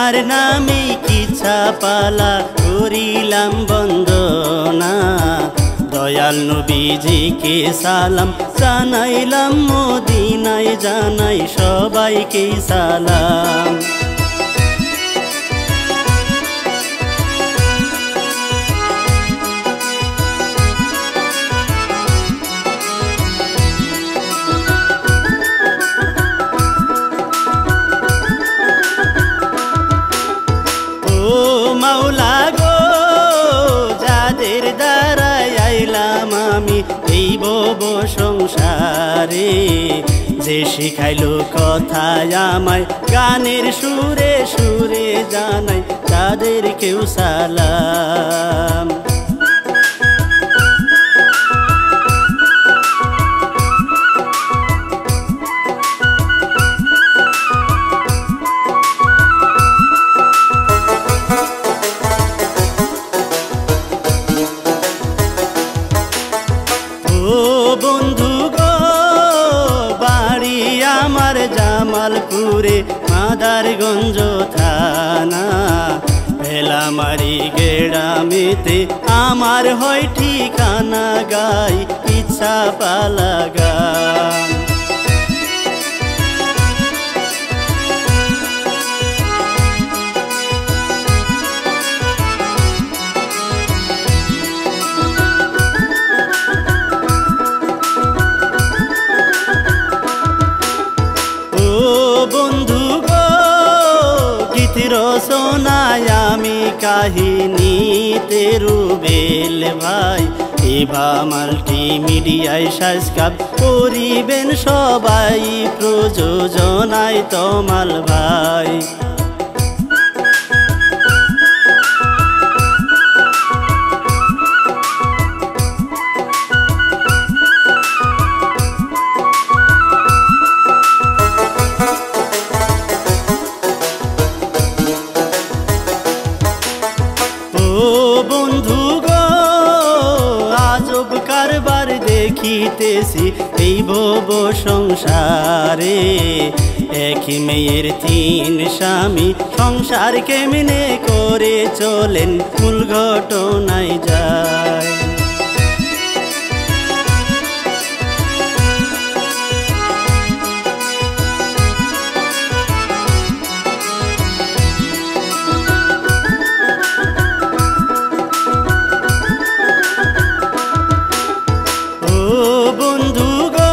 তোমার নামে কিচ্ছা পালা করিলাম বন্দনা দয়াল নবীজিকে সালাম জানাইলাম মদিনায় জানাই সবাইকে সালাম মাওলা গো যাদের দ্বারাই আইলাম আমি এই ভব সংসারে যে শিখাইলো কথায় আমায় গানের সুরে সুরে জানাই তাদেরকেও সালাম বন্ধু গো বাড়ি আমার জামালপুরে মাদারগঞ্জ থানা ভেলামারি গেড়ামেতে আমার হয় ঠিকানা গাই ইচ্ছা পালা গান বন্ধু গো গীত রচনায় আমি কাহিনীতে রুবেল ভাই এভা মাল্টিমিডিয়ায় সাজকাপ করিবেন সবাই প্রযোজনায় তমাল ভাই বন্ধু গো আজব কারবার দেখিতেছি এই ভব সংসারে এক মেয়ের তিন স্বামী সংসার কেমনে করে চলেন মূল ঘটনায় যায় বন্ধু গো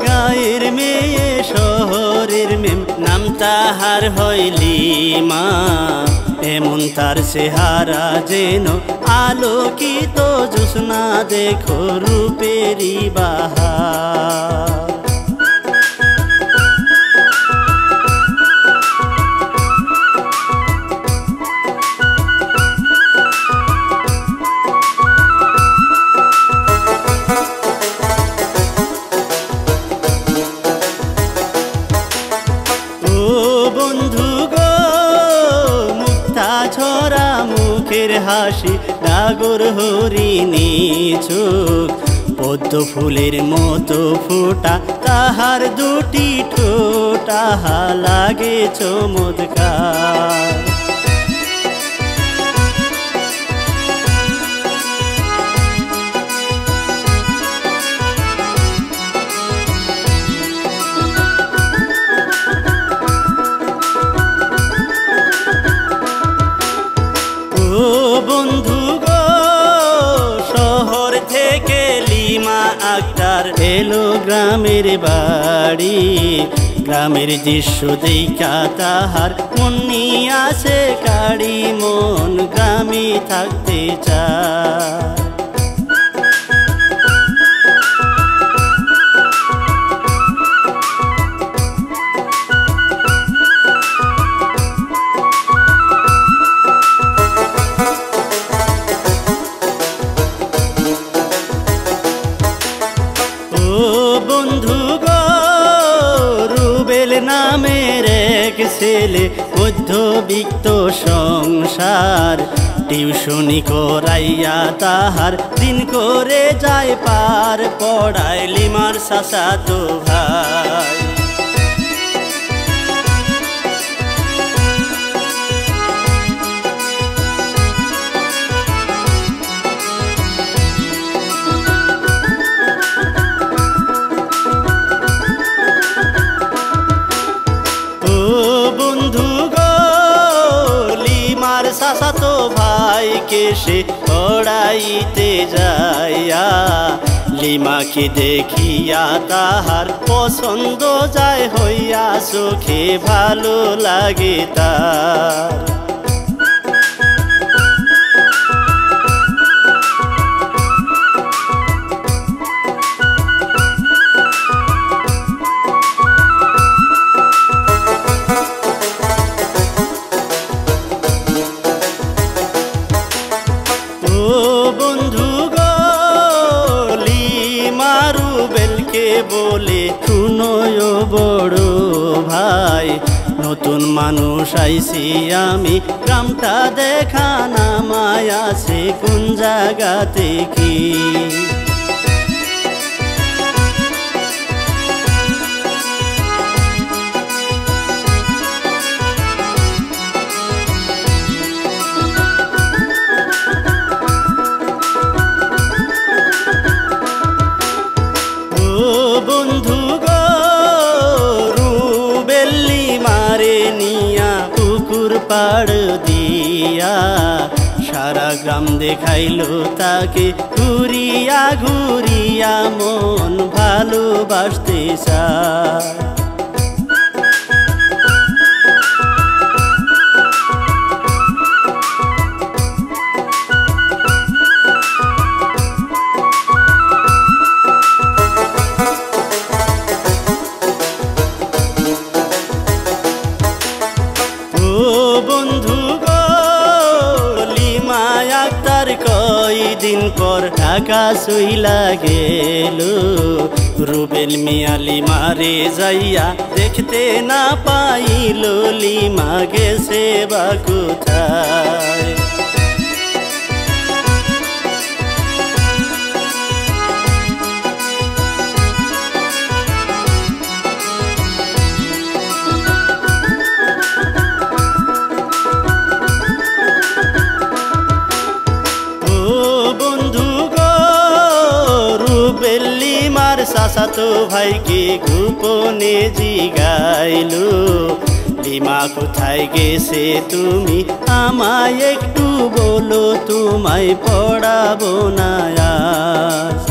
গায়ের মেয়ে শহরের মেম নাম তাহার হইলিমা এমন তার চেহারা যেন আলোকিত জ্যোৎস্না দেখো রূপেরি বাহার বন্ধু গো মুক্তা ছড়া মুখের হাসি ডাগর হরিণী চোখ পদ্ম ফুলের মতো ফোটা তাহার দুটি ঠোঁটা লাগে চমৎকার বন্ধু গো শহর থেকে লিমা আক্তার এলো গ্রামের বাড়ি গ্রামের দৃশ্য দেখা তাহার মন নিয়ে আসে কাড়ি মন গ্রামে থাকতে চায় বন্ধু গো রুবেল নামের এক ছেলে মধ্যবিত্ত সংসার টিউশনি করাইয়া তাহার দিন করে যায় পার পড়ায় লিমার চাচাতো ভাই সে পড়াইতে যাইয়া লিমাকে দেখিয়া তাহার পছন্দ যায় হইয়া চোখে ভালো লাগে তার। বলে শুনো বড় ভাই, নতুন মানুষ আইছি আমি, গ্রামটা দেখা নামায় আছে কোন জায়গাতে কি। বন্ধু গো রুবেলি মারে নিয়া পুকুর পাড় দিয়া সারা গ্রাম দেখাইলো তাকে, ঘুরিয়া ঘুরিয়া মন ভালোবাসতে চায়। বন্ধু গো লিমায়া তার কয়দিন পর ঢাকা চইলা গেল, রুবেল মিয়া লিমারে যাইয়া দেখতে না পাইল, লিমা গেছে বা কোথায়। লিমার চাচাতো ভাইকে গোপনে জিগাইলো, লিমা কোথায় গেছে তুমি আমায় একটু বলো, তোমায় পড়াবো না আজ।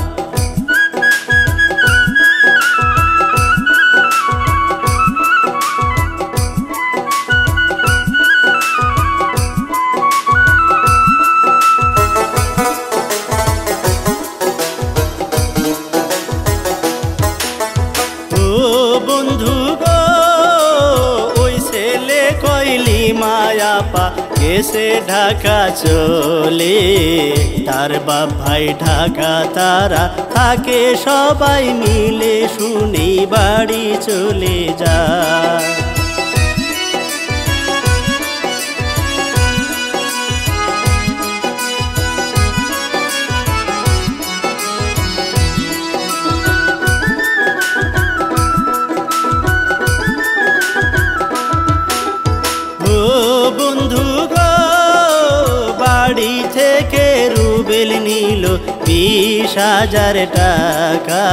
বন্ধু গো ওই ছেলে কইলি মায়াপা গেছে ঢাকা চলে, তার বাপ ভাই ঢাকা তারা থাকে সবাই মিলে, শুনি বাড়ি চলে যায়। বন্ধু গো বাড়ি থেকে রুবেল নিল 20,000 টাকা,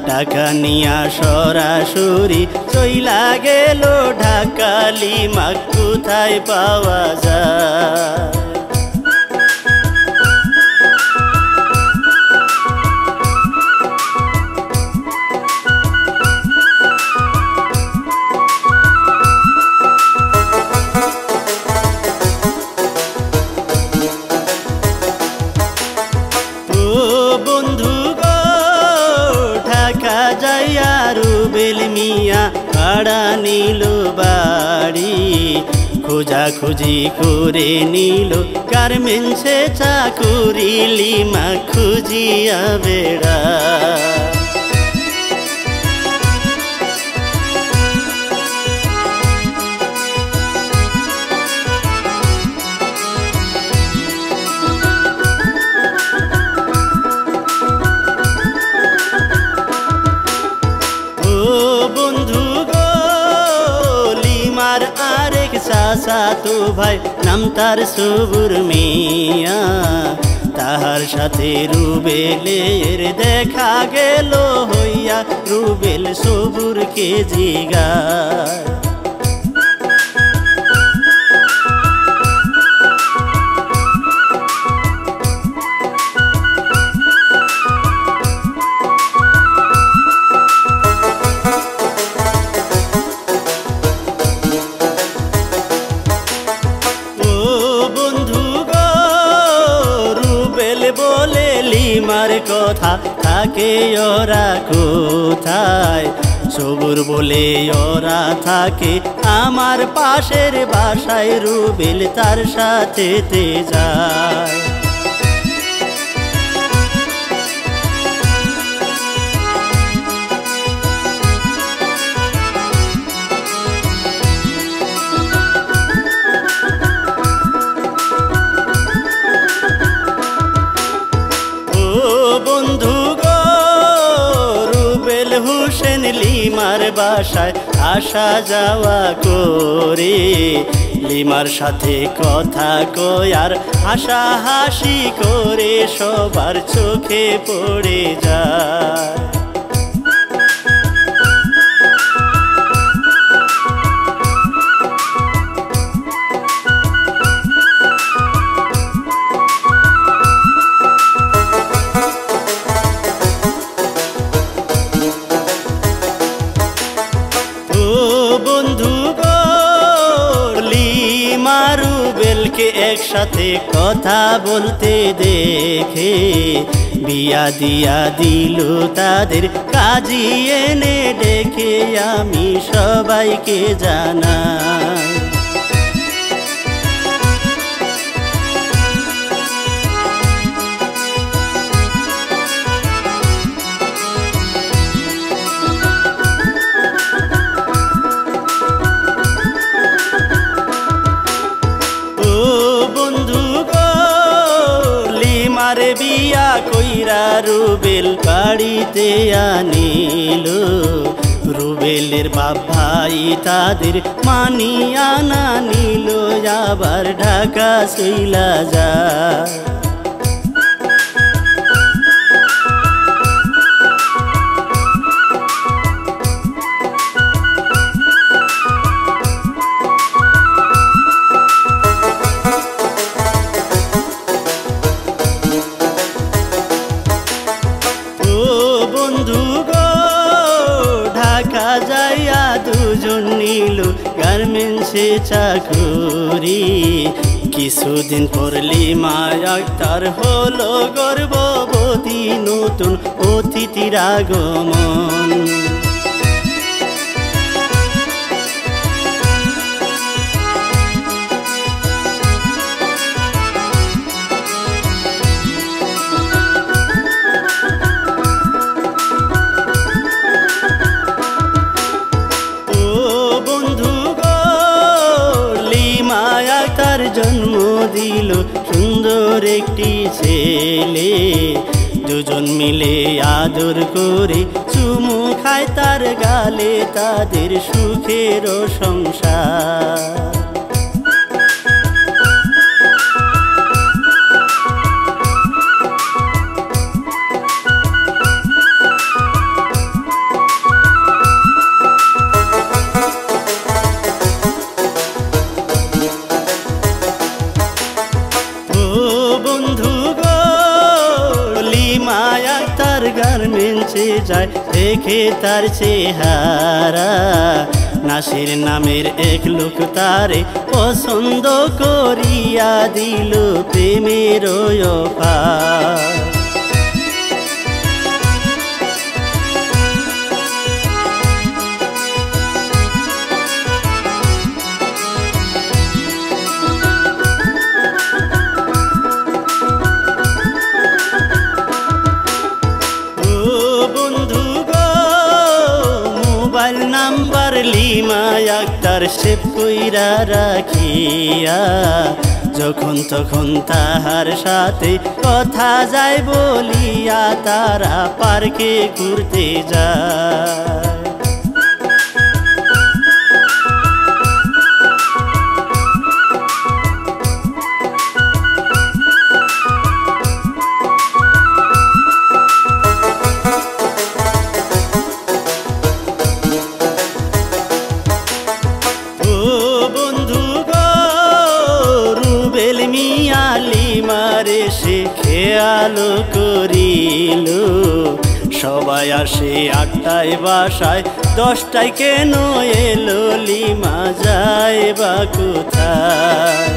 টাকা নিয়া সরাসরি চইলা গেল ঢাকা, লিমা কোথায় পাওয়া যায়। বন্ধু গো ঢাকা যাইয়া রুবেল মিয়া ভাড়া নিল বাড়ি, খোঁজাখুঁজি করে নিল গার্মেন্টসে চাকুরি, লিমা খুঁজিয়া বেড়া। বন্ধু গো লিমার আরেক চাচাতো ভাই নাম তার সবুর মিয়া, তাহার সাথে রুবেলের দেখা গেল হইয়া, রুবেল সবুরকে জিগায়। কথা থাকে ওরা কোথায়। সবুর বলে ওরা থাকে আমার পাশের বাসায়, রুবেল তার সাথেতে যায়। হোসেন লিমার বাসায় আসা যাওয়া করে, লিমার সাথে কথা কয় আর হাসাহাসি করে সবার চোখে পড়ে যায়। রুবেলকে একসাথে কথা বলতে দেখে বিয়া দিয়া দিল তাদের, কাজী এনে ডেকে আমি সবাইকে জানাই। লিমার বিয়া কইরা রুবেল বাড়িতে আনিল, রুবেলের বাপ ভাই তাদের মানিয়া না নিল, আবার ঢাকা চইলা যায়। ঢাকা যাইয়া দুজন নিল গার্মেন্টসে চাকুরি, কিছুদিন পর লিমা আক্তার হলো গর্ভবতী, নতুন অতিথির আগমন। জন্ম দিল সুন্দর একটি ছেলে, দুজন মিলে আদর করে চুমু খায় তার গালে, তাদের সুখের সংসার। গার্মেন্টসে যায় দেখে তার চেহারা, নাসির নামের এক লোক তারে পছন্দ করিয়া দিল প্রেমের offer. Number Lima Akhtar save কইরা রাখিয়া, যখন তখন তাহার সাথে কথা যায় বলিয়া তারা পার্কে ঘুরতে যায়। লিমারে সে খেয়াল করিল, সবাই আসে ৮টায় বাসায়, ১০টায় কেন এলো লিমা যায় বা কোথায়।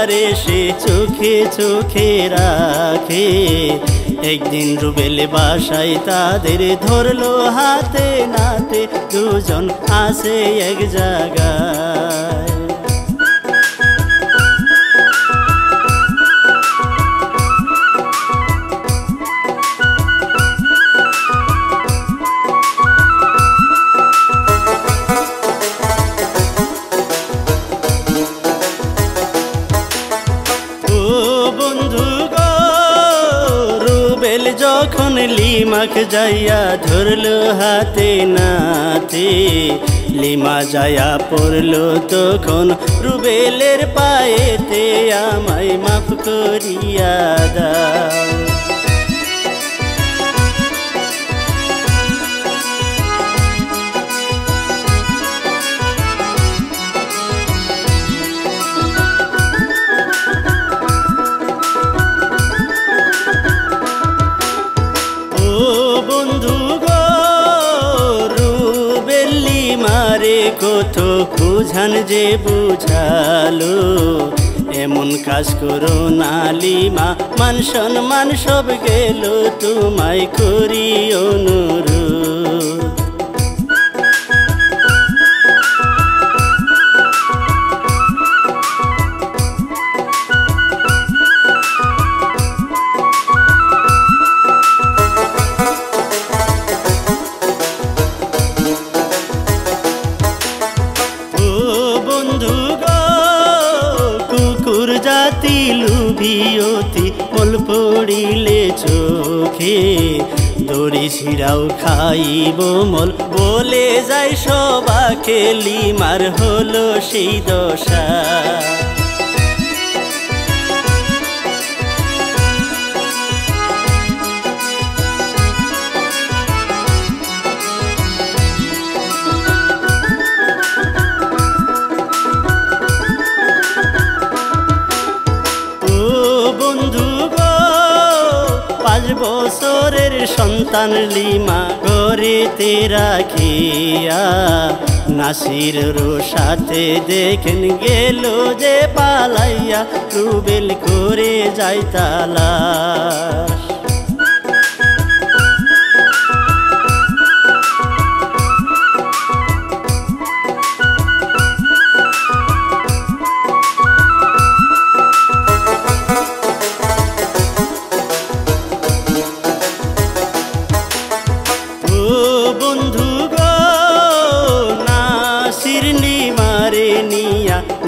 লিমারে সে চোখে চোখে রাখে। একদিন রুবেল বাসায় তাদের ধরলো হাতে নাতে, দুজন আসে এক জায়গায়। যখন লিমাক যাইয়া ধরলো হাতে নাতে, লিমা যাইয়া পড়লো তখন রুবেলের পায়েতে, আমায় মাফ করিয়া দাও। কত বুঝান যে বুঝালো, এমন কাজ করো না লিমা, মান সম্মান সব গেল, তোমায় করি অনুরোধ। জাতি লুভিয়তি মল পড়িলে চোখে, দড়ি ছিড়াও খাইব মল বলে যায় সবাকে, লিমার হলো সেই দশা। বছরের সন্তান লিমা ঘরেতে রাখিয়া, নাসিরের সাথে দেখেন গেল যে পালাইয়া, রুবেল করে যায় তালাশ।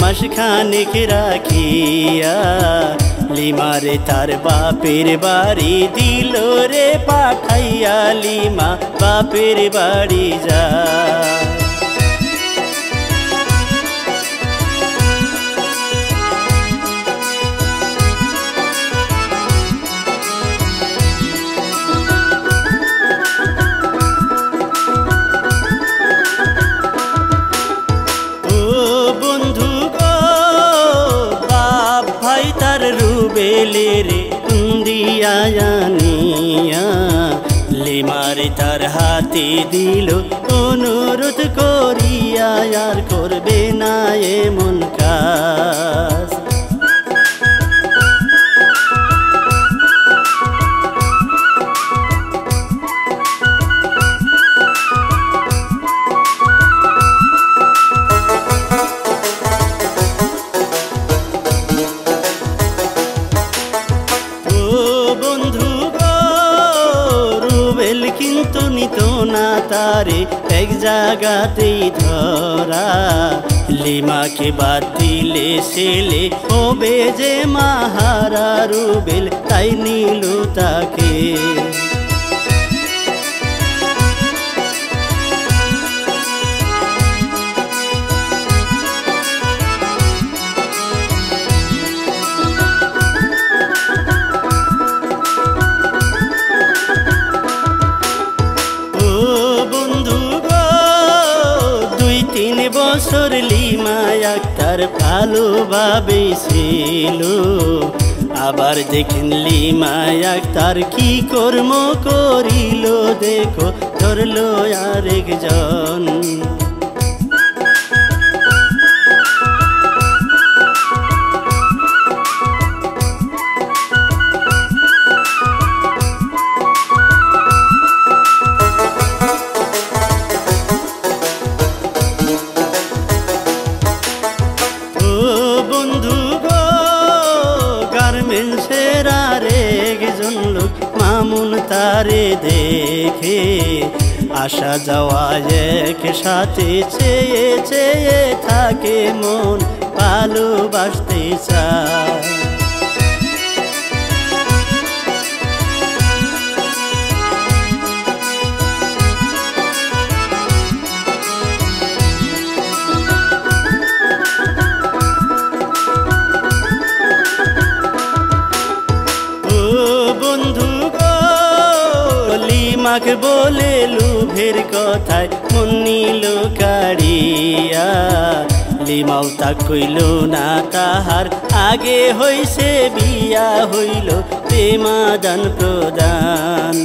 মাসখানেক রাখিয়া লিমারে তার বাপের বাড়ি দিল রে পাঠাইয়া, লিমা বাপের বাড়ি যা। রুবেলেরে দিয়া জানিয়া, লিমারে তার হাতে দিল অনুরোধ করিয়া, আর করবে না এমন কাজ। কিন্তু নিত না তারে এক জায়গাতেই ধরা, লিমাকে বাদ দিলে ছেলে হবে যে মাহারা, রুবেল তাই নিল তাকে। বছর লিমা আক্তার ভালোভাবে ছিল, আবার দেখেন লিমা আক্তার কি কর্ম করিল, দেখো ধরলো আরেকজন। তারে দেখে আসা যাওয়া একসাথে চেয়ে চেয়ে থাকে মন ভালোবাসতে চায়। লিমাকে বলে লুভের কথায় মন নিল কাড়িয়া, লিমাও তা কইল না তাহার আগে হইছে বিয়া, হইল প্রেমাদান প্রদান।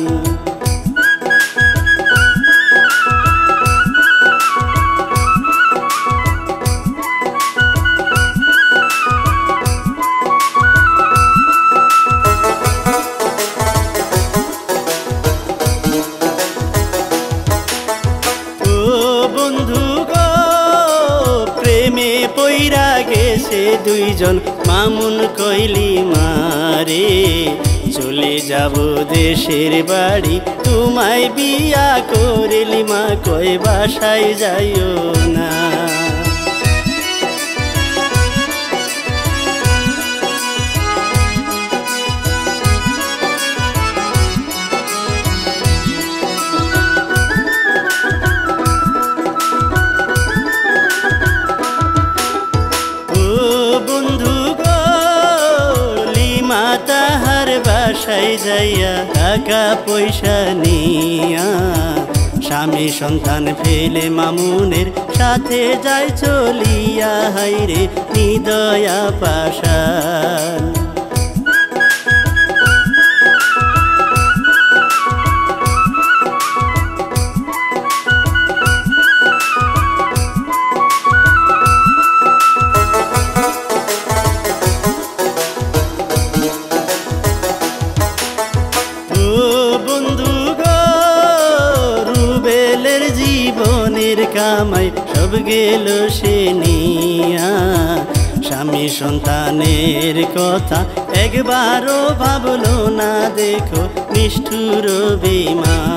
পইরা গেছে দুইজন মামুন কইলি মারে, চলে যাব দেশের বাড়ি তোমায় বিয়া করে, লিমা কই বাসায় যাইও না। তাহার বাসায় যাইয়া টাকা পয়সা নিয়া, স্বামী সন্তান ফেলে মামুনের সাথে যায় চলিয়া, হাইরে হৃদয়া পাশান। জীবনের কামাই সব গেল সে নিয়া, স্বামী সন্তানের কথা একবারও ভাবলো না, দেখো নিষ্ঠুর বেঈমান।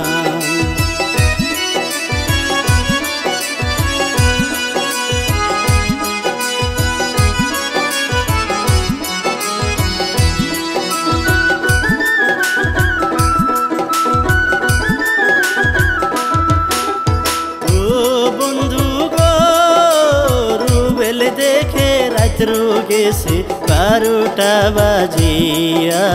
দেখে রাত্র গেছে 12টা বাজিয়া,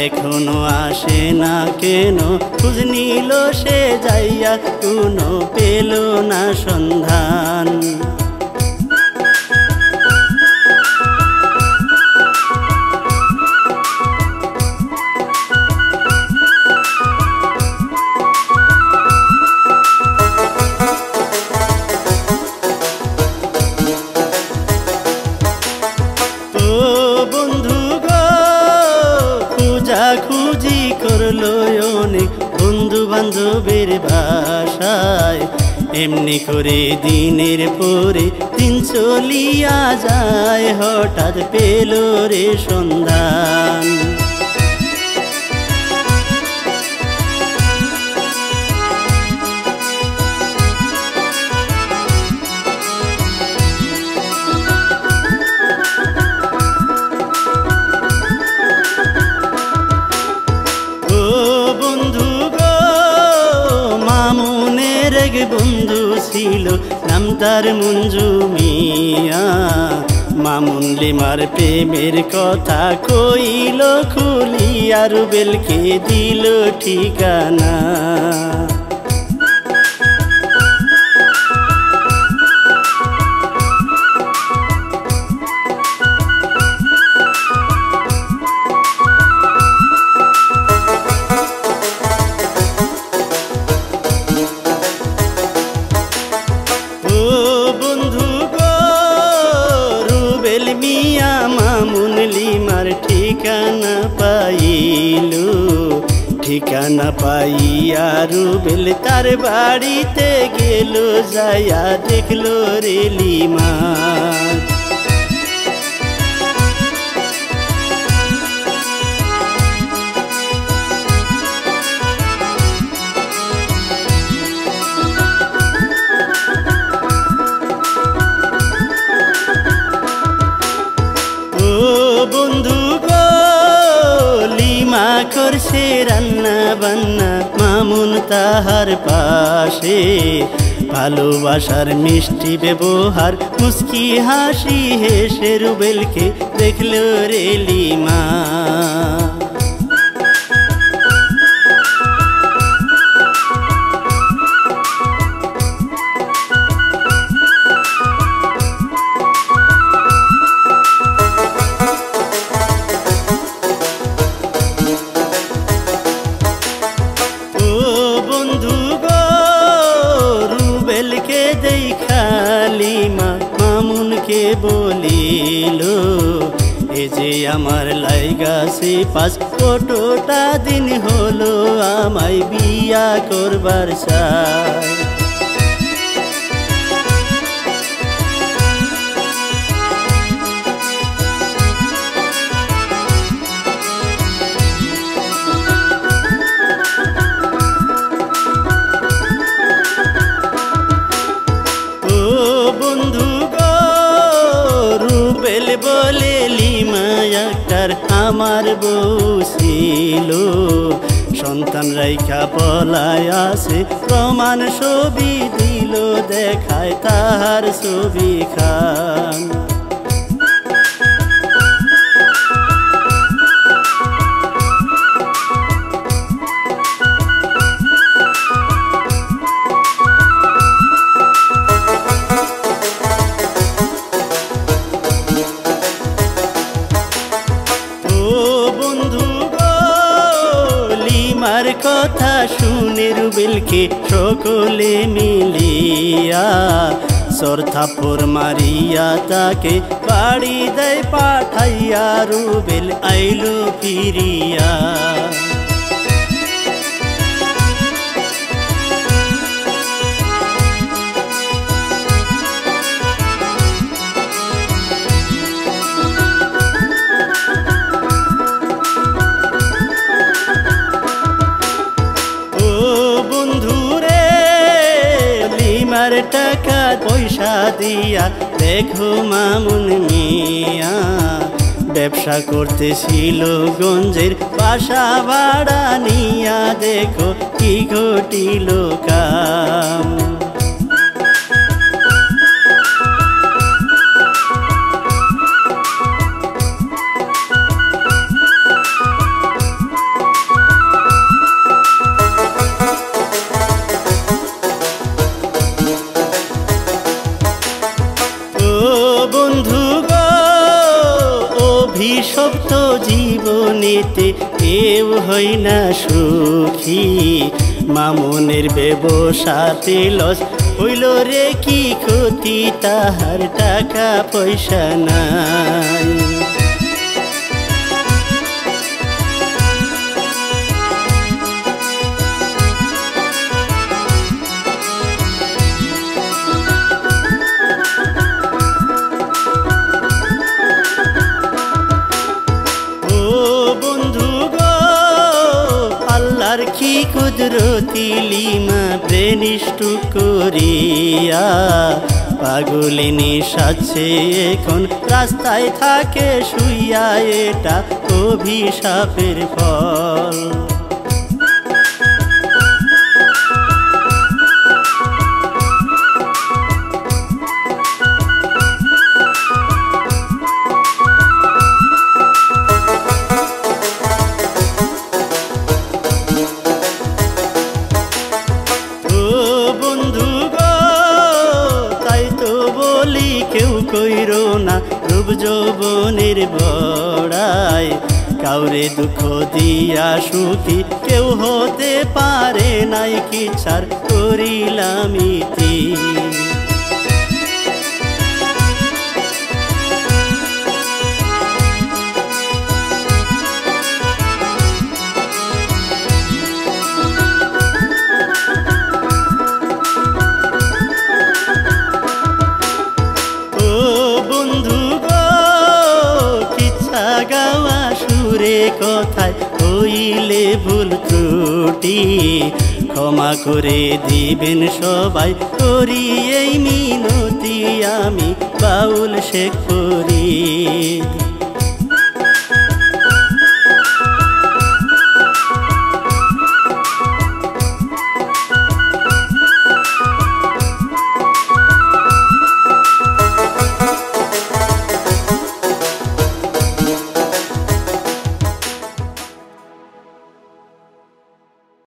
এখনো আসে না কেন, খোঁজ নিল সে যাইয়া, কোনো পেল না সন্ধান। খুঁজি করলো অনেক বন্ধু বান্ধবের বাসায়, এমনি করে দিনের পরে দিন চলিয়া যায়, হঠাৎ পেল রে সন্ধান। বন্ধু ছিল নাম তার মঞ্জু মিয়া, মামুন লিমার প্রেমের কথা কইল খুলিয়া, রুবেলকে দিল ঠিকানা। মিয়া মামুন লিমার ঠিকানা পাইল, ঠিকানা পাইয়া রুবেল তার বাড়িতে গেল, যাইয়া দেখলো রে লিমা। বন্ধু গো লিমা করছে রান্না বান্না মামুন তাহার পাশে, ভালোবাসার মিষ্টি ব্যবহার মুস্কি হাসি হেসে রুবেলকে দেখল রে লিমা। লিমা মামুনকে বলিল এ যে আমার লাইগাছে পাঁচ কতটা দিন হলো আমায় বিয়া করবার চাই। বলে লিমা একটার আমার বউ ছিল, সন্তান রাইখা পলায় আছে প্রমাণ ছবি দিল দেখায় তাহার ছবি খান। লিমার কথা শুনে রুবেলকে সকলে মিলিয়া সরথাপুর মারিয়া তাকে বাড়ি দেয় পাঠাইয়া রুবেল আইলো ফিরিয়া। লিমার টাকা পয়সা দিয়া দেখো মামুন মিয়া ব্যবসা করতেছিল গঞ্জের বাসা ভাড়া নিয়া দেখো কি ঘটিল কাম। বন্ধু গো অভিশপ্ত জীবনেতে কেউ হয় না সুখী, মামুনের ব্যবসাতে লস হইল রে কি ক্ষতি তাহার টাকা পয়সা নাই। আল্লাহর কি কুদরতি লিমা ব্রেনিষ্ট করিয়া পাগলিনী সাজছে এখন রাস্তায় থাকে শুইয়া, এটা অভিশাপের ফল। কেউ কইরো না রূপ যৌবনের বড়াই, কাউরে দুঃখ দিয়া সুখী কেউ হতে পারে নাই, কি ছাড় করিলাম ইতি। কথায় হইলে ভুল ত্রুটি ক্ষমা করে দিবেন সবাই, করি এই মিনতি আমি বাউল শেখ ফরিদ।